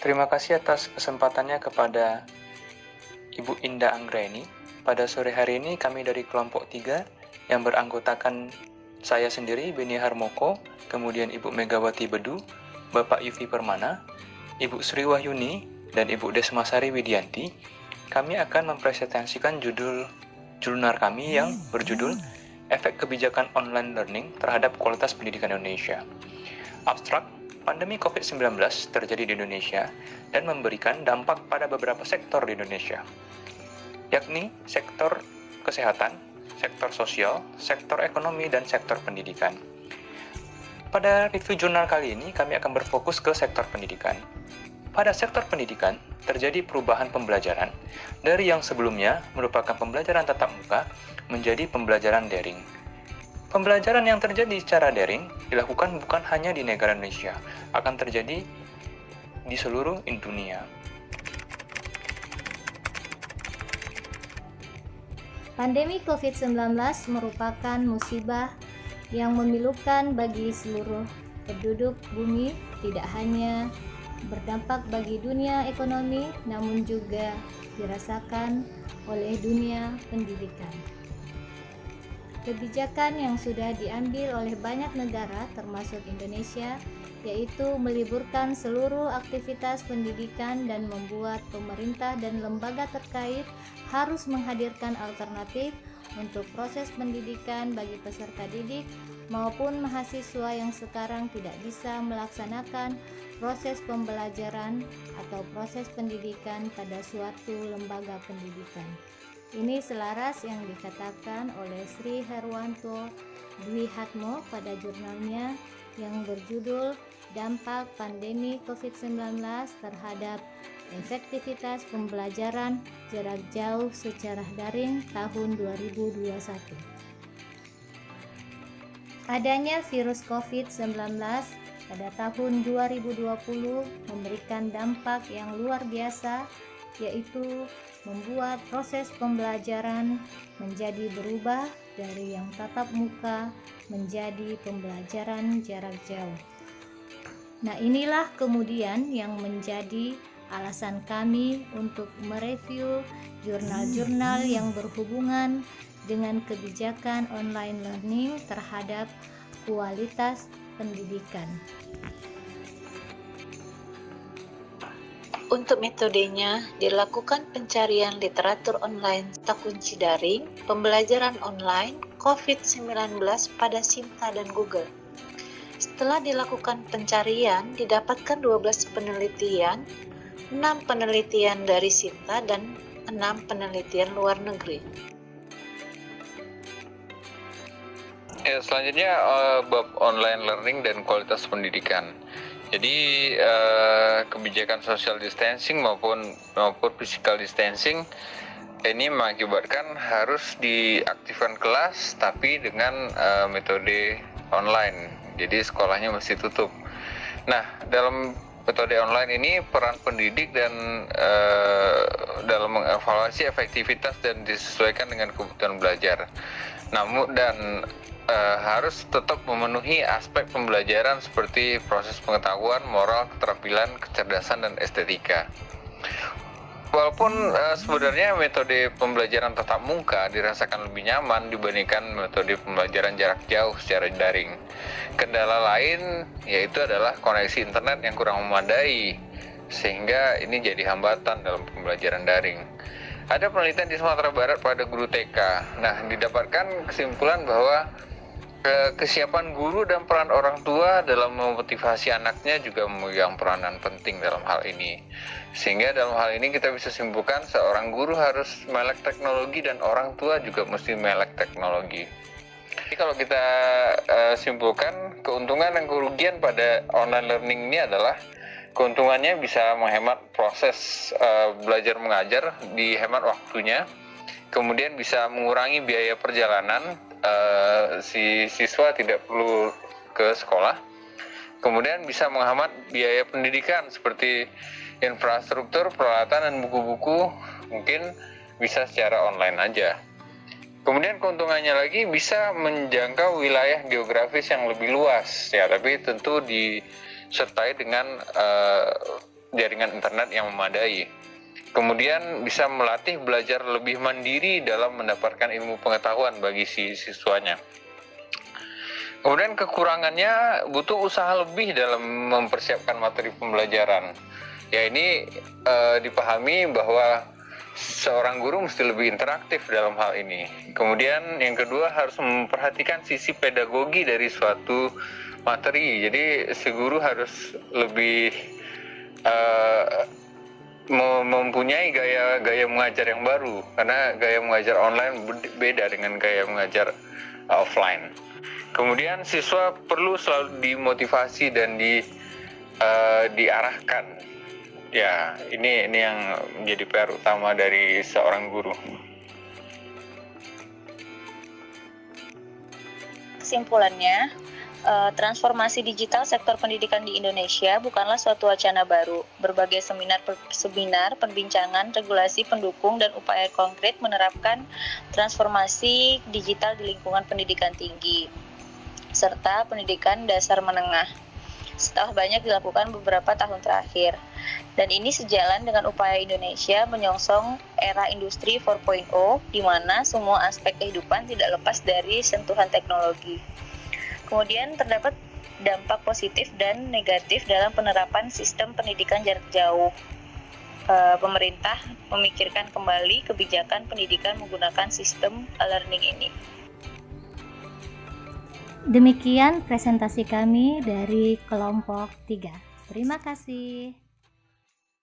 Terima kasih atas kesempatannya kepada Ibu Indah Anggraini. Pada sore hari ini kami dari kelompok 3 yang beranggotakan saya sendiri, Beni Harmoko, kemudian Ibu Megawati Bedu, Bapak Yufi Permana, Ibu Sri Wahyuni, dan Ibu Desmasari Widianti. Kami akan mempresentasikan jurnal kami yang berjudul Efek Kebijakan Online Learning Terhadap Kualitas Pendidikan Indonesia. Abstrak, pandemi COVID-19 terjadi di Indonesia dan memberikan dampak pada beberapa sektor di Indonesia, yakni sektor kesehatan, sektor sosial, sektor ekonomi, dan sektor pendidikan. Pada review jurnal kali ini, kami akan berfokus ke sektor pendidikan. Pada sektor pendidikan, terjadi perubahan pembelajaran dari yang sebelumnya merupakan pembelajaran tatap muka menjadi pembelajaran daring. Pembelajaran yang terjadi secara daring dilakukan bukan hanya di negara Indonesia, akan terjadi di seluruh dunia. Pandemi COVID-19 merupakan musibah yang memilukan bagi seluruh penduduk bumi, tidak hanya berdampak bagi dunia ekonomi, namun juga dirasakan oleh dunia pendidikan. Kebijakan yang sudah diambil oleh banyak negara termasuk Indonesia yaitu meliburkan seluruh aktivitas pendidikan dan membuat pemerintah dan lembaga terkait harus menghadirkan alternatif untuk proses pendidikan bagi peserta didik maupun mahasiswa yang sekarang tidak bisa melaksanakan proses pembelajaran atau proses pendidikan pada suatu lembaga pendidikan. Ini selaras yang dikatakan oleh Sri Herwanto Dwi Hatmo pada jurnalnya yang berjudul Dampak Pandemi COVID-19 Terhadap Efektivitas Pembelajaran Jarak Jauh Secara Daring tahun 2021. Adanya virus COVID-19 pada tahun 2020 memberikan dampak yang luar biasa, yaitu membuat proses pembelajaran menjadi berubah dari yang tatap muka menjadi pembelajaran jarak jauh. Nah, inilah kemudian yang menjadi alasan kami untuk mereview jurnal-jurnal yang berhubungan dengan kebijakan online learning terhadap kualitas pendidikan. Untuk metodenya, dilakukan pencarian literatur online serta kunci daring, pembelajaran online, COVID-19 pada Sinta dan Google. Setelah dilakukan pencarian, didapatkan 12 penelitian, 6 penelitian dari Sinta dan 6 penelitian luar negeri. Selanjutnya bab online learning dan kualitas pendidikan. Jadi kebijakan social distancing maupun physical distancing ini mengakibatkan harus diaktifkan kelas tapi dengan metode online. Jadi sekolahnya mesti tutup. Nah, dalam metode online ini peran pendidik dan dalam mengevaluasi efektivitas dan disesuaikan dengan kebutuhan belajar. Namun harus tetap memenuhi aspek pembelajaran seperti proses pengetahuan, moral, keterampilan, kecerdasan, dan estetika. Walaupun sebenarnya metode pembelajaran tatap muka dirasakan lebih nyaman dibandingkan metode pembelajaran jarak jauh secara daring. Kendala lain yaitu adalah koneksi internet yang kurang memadai, sehingga ini jadi hambatan dalam pembelajaran daring. Ada penelitian di Sumatera Barat pada guru TK. Nah, didapatkan kesimpulan bahwa kesiapan guru dan peran orang tua dalam memotivasi anaknya juga memegang peranan penting dalam hal ini. Sehingga dalam hal ini kita bisa simpulkan seorang guru harus melek teknologi dan orang tua juga mesti melek teknologi. Jadi kalau kita simpulkan, keuntungan dan kerugian pada online learning ini adalah keuntungannya bisa menghemat proses belajar mengajar, dihemat waktunya, kemudian bisa mengurangi biaya perjalanan, si siswa tidak perlu ke sekolah, kemudian bisa menghemat biaya pendidikan seperti infrastruktur, peralatan, dan buku-buku mungkin bisa secara online aja. Kemudian keuntungannya lagi bisa menjangkau wilayah geografis yang lebih luas ya, tapi tentu disertai dengan jaringan internet yang memadai. Kemudian bisa melatih belajar lebih mandiri dalam mendapatkan ilmu pengetahuan bagi si siswanya. Kemudian kekurangannya butuh usaha lebih dalam mempersiapkan materi pembelajaran. Ya ini dipahami bahwa seorang guru mesti lebih interaktif dalam hal ini. Kemudian yang kedua harus memperhatikan sisi pedagogi dari suatu materi. Jadi si guru harus lebih mempunyai gaya mengajar yang baru, karena gaya mengajar online beda dengan gaya mengajar offline. Kemudian siswa perlu selalu dimotivasi dan diarahkan. Ya, ini yang menjadi PR utama dari seorang guru. Kesimpulannya, transformasi digital sektor pendidikan di Indonesia bukanlah suatu wacana baru. Berbagai seminar, perbincangan, regulasi, pendukung, dan upaya konkret menerapkan transformasi digital di lingkungan pendidikan tinggi serta pendidikan dasar menengah setelah banyak dilakukan beberapa tahun terakhir. Dan ini sejalan dengan upaya Indonesia menyongsong era industri 4.0 di mana semua aspek kehidupan tidak lepas dari sentuhan teknologi. Kemudian terdapat dampak positif dan negatif dalam penerapan sistem pendidikan jarak jauh. Pemerintah memikirkan kembali kebijakan pendidikan menggunakan sistem e-learning ini. Demikian presentasi kami dari kelompok 3. Terima kasih.